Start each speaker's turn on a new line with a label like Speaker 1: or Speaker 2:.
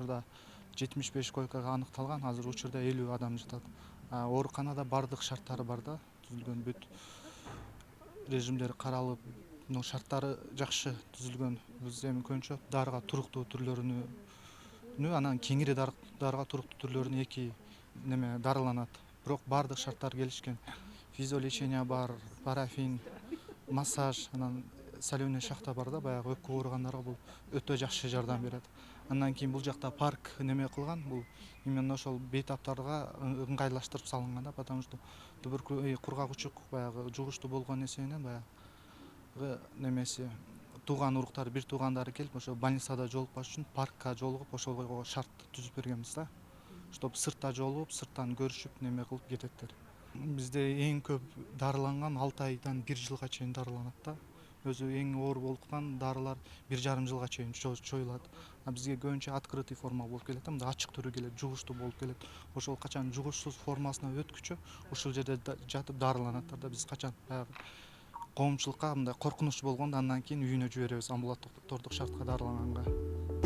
Speaker 1: учурда 75 койкага аныкталган, азыр учурда 50 адам жатат. Ооруканада бардык шарттары бар да, түзүлгөн бүт режимдери каралып, шарттары жакшы түзүлгөн. Биз эми көбүнчө дарыга туруктуу түрлөрүнү, анан кеңири дарыга туруктуу түрлөрүнү эки неме дарыланат. Бирок бардык шарттар келишкен. Физиолечение бар, парафин, массаж, анан соленый шахта бар да, баягы өпкө ооругандарга бул өтө жакшы жардам берет. Андан кийин бул жакта парк неме кылган, бул именно ошол бейтаптарга ыңгайлаштырып салынган да, потому что кургагучук баягы жугуштуу болгон эсебинен баягы немеси тууган уруктары, бир туугандары келип ошо больницада жолукпаш үчүн паркка жолугуп ошого шарт түзүп бергенбиз да, чтоб сыртта жолугуп, сырттан көрүшүп неме кылып кететтер. Бизде эң көп дарыланган 6 айдан 1 жылга чейин дарыланат да. Өзү эң оор болгон дарылар 1,5 жылга чейин чоюлат. Бизге көбүнчө открытый форма болуп келет, мындай ачык түрү келет, жугуштуу болуп келет. Ошол качан жугушсуз формасына өткүчө ушул жерде жатып дарыланаттар да. Биз качан баягы коомчулукка мындай коркунуч болгондо андан кийин үйүнө жиберебиз амбулатордук шартка дарыланганга.